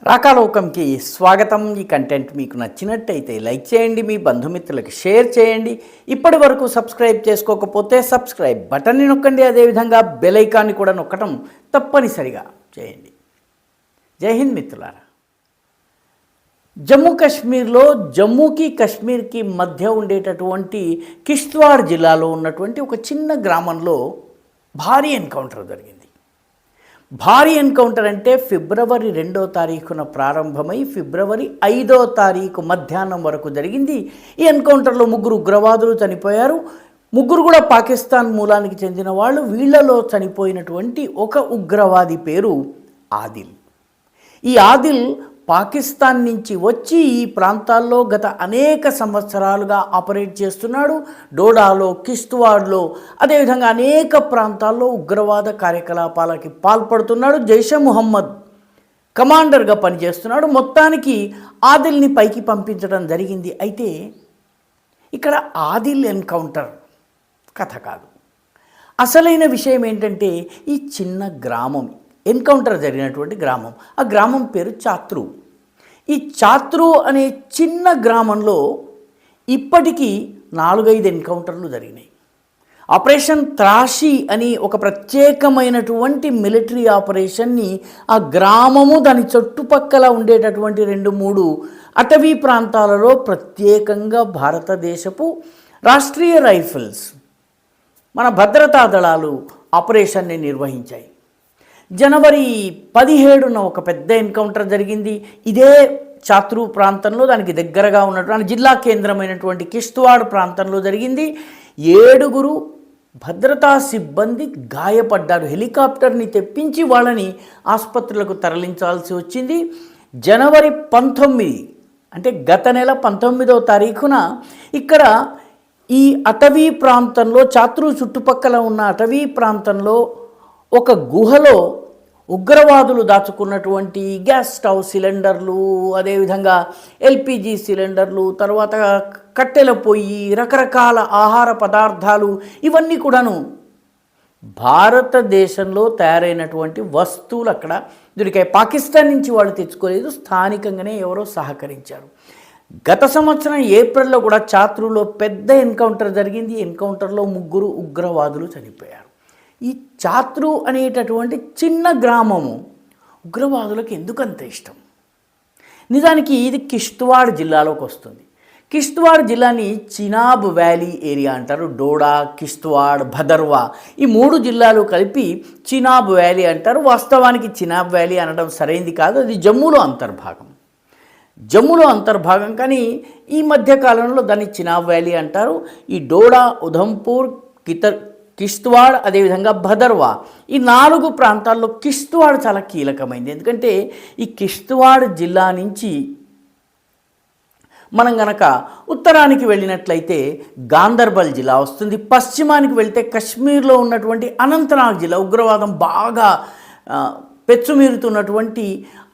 రాకాలోకంకి స్వాగతం. ఈ కంటెంట్ మీకు నచ్చినట్టయితే లైక్ చేయండి, మీ బంధుమిత్రులకు షేర్ చేయండి. ఇప్పటి వరకు సబ్స్క్రైబ్ చేసుకోకపోతే సబ్స్క్రైబ్ బటన్ని నొక్కండి. అదేవిధంగా బెల్ ఐకాన్ని కూడా నొక్కడం తప్పనిసరిగా చేయండి. జై హింద్ మిత్రులారా. జమ్మూ కాశ్మీర్లో జమ్మూకి కాశ్మీర్కి మధ్య ఉండేటటువంటి కిష్త్వార్ జిల్లాలో ఉన్నటువంటి ఒక చిన్న గ్రామంలో భారీ ఎన్కౌంటర్ జరిగింది. భారీ ఎన్కౌంటర్ అంటే ఫిబ్రవరి 2వ తారీఖున ప్రారంభమై ఫిబ్రవరి 5వ తారీఖు మధ్యాహ్నం వరకు జరిగింది. ఈ ఎన్కౌంటర్లో 3 ఉగ్రవాదులు చనిపోయారు. 3 కూడా పాకిస్తాన్ మూలానికి చెందిన వాళ్ళు. వీళ్లలో చనిపోయినటువంటి ఒక ఉగ్రవాది పేరు ఆదిల్. ఈ ఆదిల్ పాకిస్తాన్ నుంచి వచ్చి ఈ ప్రాంతాల్లో గత అనేక సంవత్సరాలుగా ఆపరేట్ చేస్తున్నాడు. డోడాలో, కిష్త్వార్లో, అదేవిధంగా అనేక ప్రాంతాల్లో ఉగ్రవాద కార్యకలాపాలకి పాల్పడుతున్నాడు. జైషే ముహమ్మద్ కమాండర్గా పనిచేస్తున్నాడు. మొత్తానికి ఆదిల్ని పైకి పంపించడం జరిగింది. అయితే ఇక్కడ ఆదిల్ ఎన్కౌంటర్ కథ కాదు. అసలైన విషయం ఏంటంటే ఈ చిన్న గ్రామం, ఎన్కౌంటర్ జరిగినటువంటి గ్రామం, ఆ గ్రామం పేరు చాత్రు. ఈ చాత్రు అనే చిన్న గ్రామంలో ఇప్పటికీ 4-5 ఎన్కౌంటర్లు జరిగినాయి. ఆపరేషన్ త్రాషి అని ఒక ప్రత్యేకమైనటువంటి మిలిటరీ ఆపరేషన్ని ఆ గ్రామము దాని చుట్టుపక్కల ఉండేటటువంటి 2-3 అటవీ ప్రాంతాలలో ప్రత్యేకంగా భారతదేశపు రాష్ట్రీయ రైఫిల్స్, మన భద్రతా దళాలు ఆపరేషన్ని నిర్వహించాయి. జనవరి 17న ఒక పెద్ద ఎన్కౌంటర్ జరిగింది. ఇదే చాత్రు ప్రాంతంలో, దానికి దగ్గరగా ఉన్నటువంటి జిల్లా కేంద్రమైనటువంటి కిష్త్వార్ ప్రాంతంలో జరిగింది. 7 భద్రతా సిబ్బంది గాయపడ్డారు. హెలికాప్టర్ని తెప్పించి వాళ్ళని ఆసుపత్రులకు తరలించాల్సి వచ్చింది. జనవరి 19 అంటే గత నెల 19వ తారీఖున ఇక్కడ ఈ అటవీ ప్రాంతంలో, చాత్రు చుట్టుపక్కల ఉన్న అటవీ ప్రాంతంలో ఒక గుహలో ఉగ్రవాదులు దాచుకున్నటువంటి గ్యాస్ స్టవ్ సిలిండర్లు, అదేవిధంగా ఎల్పిజి సిలిండర్లు, తర్వాత కట్టెల పొయ్యి, రకరకాల ఆహార పదార్థాలు, ఇవన్నీ కూడాను భారతదేశంలో తయారైనటువంటి వస్తువులు అక్కడ దొరికాయి. పాకిస్తాన్ నుంచి వాళ్ళు తెచ్చుకోలేదు, స్థానికంగానే ఎవరో సహకరించారు. గత సంవత్సరం ఏప్రిల్లో కూడా చాత్రులో పెద్ద ఎన్కౌంటర్ జరిగింది. ఎన్కౌంటర్లో 3 ఉగ్రవాదులు చనిపోయారు. ఈ చాత్రు అనేటటువంటి చిన్న గ్రామము ఉగ్రవాదులకు ఎందుకంత ఇష్టం? నిజానికి ఇది కిష్త్వార్ జిల్లాలోకి వస్తుంది. కిష్త్వార్ జిల్లాని చినాబ్ వ్యాలీ ఏరియా అంటారు. డోడా, కిష్త్వార్, భదర్వా, ఈ 3 జిల్లాలు కలిపి చినాబ్ వ్యాలీ అంటారు. వాస్తవానికి చినాబ్ వ్యాలీ అనడం సరైంది కాదు, అది జమ్మూలో అంతర్భాగం. జమ్మూలో అంతర్భాగం, కానీ ఈ మధ్యకాలంలో దాన్ని చినాబ్ వ్యాలీ అంటారు. ఈ డోడా, ఉధంపూర్, కిష్త్వార్, అదేవిధంగా భదర్వా, ఈ 4 ప్రాంతాల్లో కిష్త్వార్ చాలా కీలకమైంది. ఎందుకంటే ఈ కిష్త్వార్ జిల్లా నుంచి మనం గనక ఉత్తరానికి వెళ్ళినట్లయితే గాందర్బల్ జిల్లా వస్తుంది. పశ్చిమానికి వెళ్తే కశ్మీర్లో ఉన్నటువంటి అనంతనాగ్ జిల్లా, ఉగ్రవాదం బాగా పెచ్చుమీరుతున్నటువంటి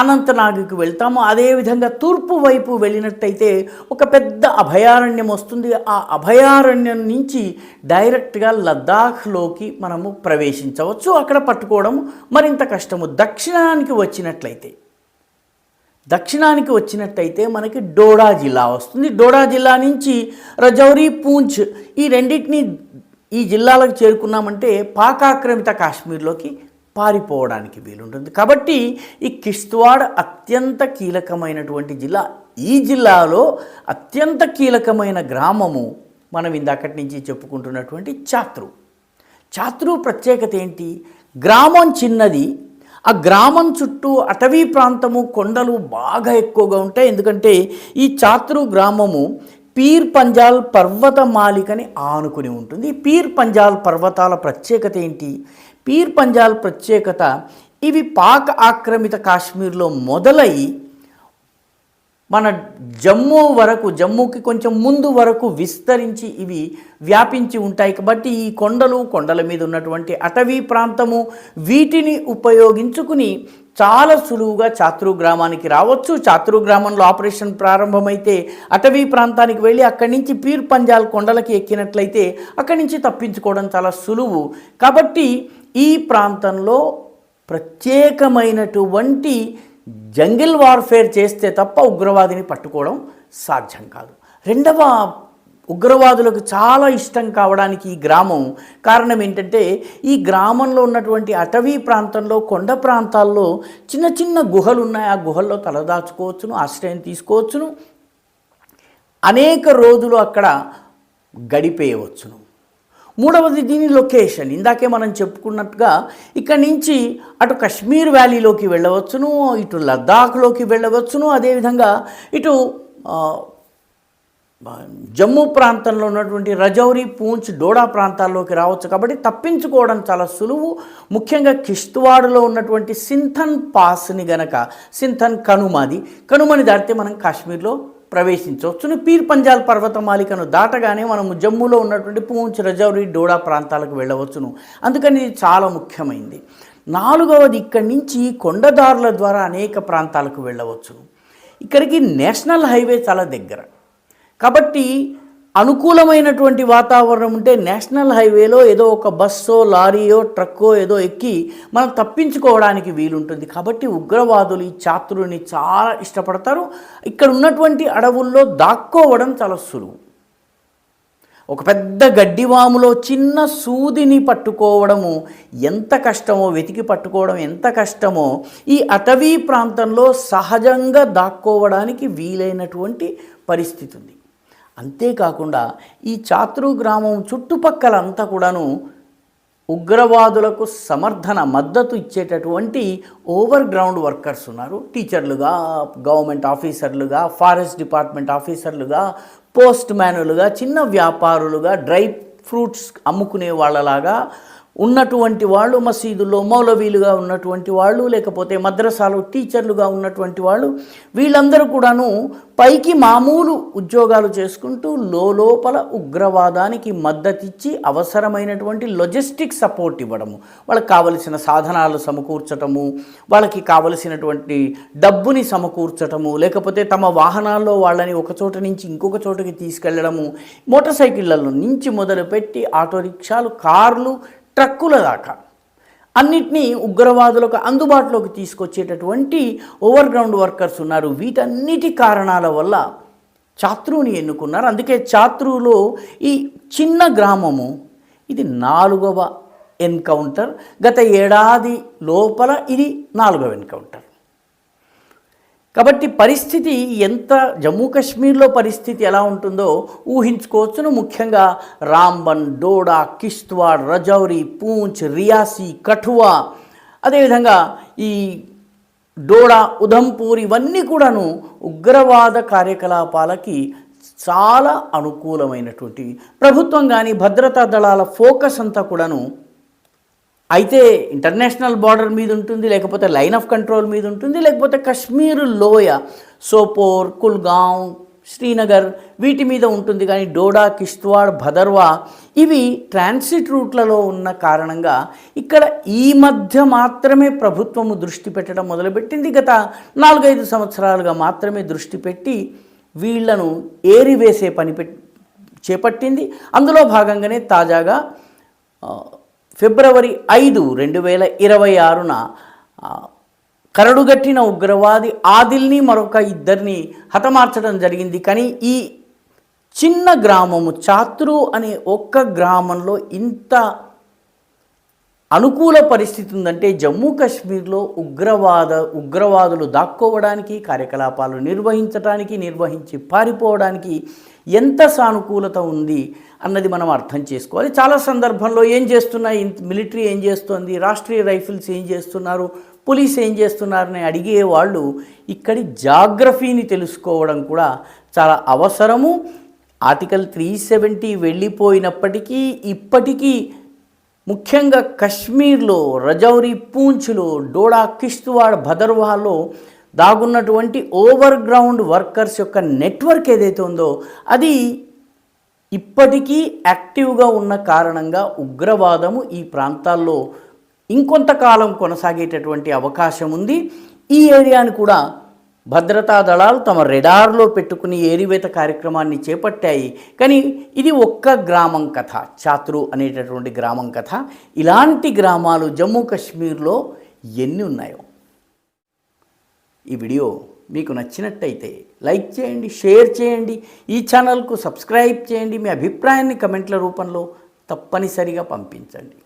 అనంతనాగ్కి వెళ్తాము. అదేవిధంగా తూర్పు వైపు వెళ్ళినట్టయితే ఒక పెద్ద అభయారణ్యం వస్తుంది. ఆ అభయారణ్యం నుంచి డైరెక్ట్గా లద్దాఖ్లోకి మనము ప్రవేశించవచ్చు. అక్కడ పట్టుకోవడం మరింత కష్టము. దక్షిణానికి వచ్చినట్టయితే మనకి డోడా జిల్లా వస్తుంది. డోడా జిల్లా నుంచి రజౌరి, పూంచ్, ఈ రెండింటినీ ఈ జిల్లాలకు చేరుకున్నామంటే పాక్ ఆక్రమిత కాశ్మీర్లోకి పారిపోవడానికి వీలుంటుంది. కాబట్టి ఈ కిష్త్వార్ అత్యంత కీలకమైనటువంటి జిల్లా. ఈ జిల్లాలో అత్యంత కీలకమైన గ్రామము మనం ఇందాకటి నుంచి చెప్పుకుంటున్నటువంటి చాత్రు. చాత్రు ప్రత్యేకత ఏంటి? గ్రామం చిన్నది, ఆ గ్రామం చుట్టూ అటవీ ప్రాంతము, కొండలు బాగా ఎక్కువగా ఉంటాయి. ఎందుకంటే ఈ చాత్రు గ్రామము పీర్ పంజాల్ పర్వతమాలికని ఆనుకుని ఉంటుంది. ఈ పీర్ పంజాల్ పర్వతాల ప్రత్యేకత ఏంటి? పీర్ పంజాల్ ప్రత్యేకత, ఇవి పాక్ ఆక్రమిత కాశ్మీర్లో మొదలై మన జమ్మూకి కొంచెం ముందు వరకు విస్తరించి ఇవి వ్యాపించి ఉంటాయి. కాబట్టి ఈ కొండల మీద ఉన్నటువంటి అటవీ ప్రాంతము, వీటిని ఉపయోగించుకుని చాలా సులువుగా చాత్రు గ్రామానికి రావచ్చు. చాత్రు గ్రామంలో ఆపరేషన్ ప్రారంభమైతే అటవీ ప్రాంతానికి వెళ్ళి అక్కడి నుంచి పీర్ పంజాల్ కొండలకి ఎక్కినట్లయితే అక్కడి నుంచి తప్పించుకోవడం చాలా సులువు. కాబట్టి ఈ ప్రాంతంలో ప్రత్యేకమైనటువంటి జంగిల్ వార్ఫేర్ చేస్తే తప్ప ఉగ్రవాదిని పట్టుకోవడం సాధ్యం కాదు. రెండవ ఉగ్రవాదులకు చాలా ఇష్టం కావడానికి ఈ గ్రామం కారణం ఏంటంటే, ఈ గ్రామంలో ఉన్నటువంటి అటవీ ప్రాంతంలో, కొండ ప్రాంతాల్లో చిన్న చిన్న గుహలు ఉన్నాయి. ఆ గుహల్లో తలదాచుకోవచ్చును, ఆశ్రయం తీసుకోవచ్చును, అనేక రోజులు అక్కడ గడిపేయవచ్చును. మూడవది దీని లొకేషన్. ఇందాకే మనం చెప్పుకున్నట్టుగా ఇక్కడి నుంచి అటు కశ్మీర్ వ్యాలీలోకి వెళ్ళవచ్చును, ఇటు లద్దాఖ్లోకి వెళ్ళవచ్చును, అదేవిధంగా ఇటు జమ్మూ ప్రాంతంలో ఉన్నటువంటి రజౌరి, పూంచ్, డోడా ప్రాంతాల్లోకి రావచ్చు. కాబట్టి తప్పించుకోవడం చాలా సులువు. ముఖ్యంగా కిష్త్వాడ్లో ఉన్నటువంటి సింథన్ పాస్ని గనక, సింథన్ కనుమని దాటితే మనం కాశ్మీర్లో ప్రవేశించవచ్చును. పీర్ పంజాల్ పర్వతమాలికను దాటగానే మనము జమ్మూలో ఉన్నటువంటి పూంచ్, రజౌరి, డోడా ప్రాంతాలకు వెళ్ళవచ్చును. అందుకని ఇది చాలా ముఖ్యమైనది. నాలుగవది, ఇక్కడి నుంచి కొండదారుల ద్వారా అనేక ప్రాంతాలకు వెళ్ళవచ్చును. ఇక్కడికి నేషనల్ హైవే చాలా దగ్గర కాబట్టి అనుకూలమైనటువంటి వాతావరణం ఉంటే నేషనల్ హైవేలో ఏదో ఒక బస్సో, లారీయో, ట్రక్కో ఏదో ఎక్కి మనం తప్పించుకోవడానికి వీలుంటుంది. కాబట్టి ఉగ్రవాదులు ఈ చాతురుని చాలా ఇష్టపడతారు. ఇక్కడ ఉన్నటువంటి అడవుల్లో దాక్కోవడం చాలా సులువు. ఒక పెద్ద గడ్డివాములో చిన్న సూదిని పట్టుకోవడము ఎంత కష్టమో, వెతికి పట్టుకోవడం ఎంత కష్టమో, ఈ అటవీ ప్రాంతంలో సహజంగా దాక్కోవడానికి వీలైనటువంటి పరిస్థితి ఉంది. అంతేకాకుండా ఈ చాత్రు గ్రామం చుట్టుపక్కలంతా కూడాను ఉగ్రవాదులకు మద్దతు ఇచ్చేటటువంటి ఓవర్ గ్రౌండ్ వర్కర్స్ ఉన్నారు. టీచర్లుగా, గవర్నమెంట్ ఆఫీసర్లుగా, ఫారెస్ట్ డిపార్ట్మెంట్ ఆఫీసర్లుగా, పోస్ట్ మ్యానులుగా, చిన్న వ్యాపారులుగా, డ్రై ఫ్రూట్స్ అమ్ముకునే వాళ్ళలాగా ఉన్నటువంటి వాళ్ళు, మసీదుల్లో మౌలవీలుగా ఉన్నటువంటి వాళ్ళు, లేకపోతే మద్రసాలో టీచర్లుగా ఉన్నటువంటి వాళ్ళు, వీళ్ళందరూ కూడాను పైకి మామూలు ఉద్యోగాలు చేసుకుంటూ లోపల ఉగ్రవాదానికి మద్దతిచ్చి అవసరమైనటువంటి లాజిస్టిక్ సపోర్ట్ ఇవ్వడము, వాళ్ళకి కావలసిన సాధనాలు సమకూర్చటము, వాళ్ళకి కావలసినటువంటి డబ్బుని సమకూర్చటము, లేకపోతే తమ వాహనాల్లో వాళ్ళని ఒక చోట నుంచి ఇంకొక చోటకి తీసుకెళ్లడము, మోటార్ సైకిళ్ళలో నుంచి మొదలుపెట్టి ఆటో రిక్షాలు, కార్లు, ట్రక్కుల దాకా అన్నిటినీ ఉగ్రవాదులకు అందుబాటులోకి తీసుకొచ్చేటటువంటి ఓవర్ గ్రౌండ్ వర్కర్స్ ఉన్నారు. వీటన్నిటి కారణాల వల్ల చాత్రుని ఎన్నుకున్నారు. అందుకే చాత్రులో ఈ చిన్న గ్రామము ఇది 4వ ఎన్కౌంటర్. గత ఏడాది లోపల ఇది 4వ ఎన్కౌంటర్. కాబట్టి పరిస్థితి ఎంత, జమ్మూ కాశ్మీర్లో పరిస్థితి ఎలా ఉంటుందో ఊహించుకోవచ్చును. ముఖ్యంగా రాంబన్, డోడా, కిష్త్వాడ్, రజౌరి, పూంచ్, రియాసీ, కఠువా, అదేవిధంగా ఈ డోడా, ఉధంపూర్ ఇవన్నీ కూడాను ఉగ్రవాద కార్యకలాపాలకి చాలా అనుకూలమైనటువంటివి. ప్రభుత్వం కానీ భద్రతా దళాల ఫోకస్ అంతా కూడాను అయితే ఇంటర్నేషనల్ బార్డర్ మీద ఉంటుంది, లేకపోతే లైన్ ఆఫ్ కంట్రోల్ మీద ఉంటుంది, లేకపోతే కశ్మీర్ లోయ, సోపోర్, కుల్గాం, శ్రీనగర్ వీటి మీద ఉంటుంది. కానీ డోడా, కిష్త్వాడ్, భదర్వా ఇవి ట్రాన్సిట్ రూట్లలో ఉన్న కారణంగా ఇక్కడ ఈ మధ్య మాత్రమే ప్రభుత్వము దృష్టి పెట్టడం మొదలుపెట్టింది. గత 4-5 సంవత్సరాలుగా మాత్రమే దృష్టి పెట్టి వీళ్లను ఏరివేసే పని చేపట్టింది. అందులో భాగంగానే తాజాగా ఫిబ్రవరి 5, 2026న కరడుగట్టిన ఉగ్రవాది ఆదిల్ని మరొక 2 హతమార్చడం జరిగింది. కానీ ఈ చిన్న గ్రామము చాత్రు అనే ఒక్క గ్రామంలో ఇంత అనుకూల పరిస్థితి ఉందంటే జమ్మూ కాశ్మీర్లో ఉగ్రవాదులు దాక్కోవడానికి, కార్యకలాపాలు నిర్వహించి పారిపోవడానికి ఎంత సానుకూలత ఉంది అన్నది మనం అర్థం చేసుకోవాలి. చాలా సందర్భంలో ఏం చేస్తున్నాయి, మిలిటరీ ఏం చేస్తుంది, రాష్ట్రీయ రైఫిల్స్ ఏం చేస్తున్నారు, పోలీస్ ఏం చేస్తున్నారని అడిగే వాళ్ళు ఇక్కడి జాగ్రఫీని తెలుసుకోవడం కూడా చాలా అవసరము. ఆర్టికల్ 370 వెళ్ళిపోయినప్పటికీ ఇప్పటికీ ముఖ్యంగా కశ్మీర్లో Rajouri, పూంచ్లో, Doda, కిష్త్వాడ్, భదర్వాలో దాగున్నటువంటి over ground workers యొక్క నెట్వర్క్ ఏదైతే ఉందో అది ఇప్పటికీ యాక్టివ్గా ఉన్న కారణంగా ఉగ్రవాదము ఈ ప్రాంతాల్లో ఇంకొంతకాలం కొనసాగేటటువంటి అవకాశం ఉంది. ఈ ఏరియాను కూడా భద్రతా దళాలు తమ రెడార్లో పెట్టుకుని ఏరివేత కార్యక్రమాన్ని చేపట్టాయి. కానీ ఇది ఒక్క గ్రామం కథ, చాత్రు అనేటటువంటి గ్రామం కథ. ఇలాంటి గ్రామాలు జమ్మూ కాశ్మీర్లో ఎన్ని ఉన్నాయో. ఈ వీడియో మీకు నచ్చినట్టయితే లైక్ చేయండి, షేర్ చేయండి, ఈ ఛానల్కు సబ్స్క్రైబ్ చేయండి, మీ అభిప్రాయాన్ని కమెంట్ల రూపంలో తప్పనిసరిగా పంపించండి.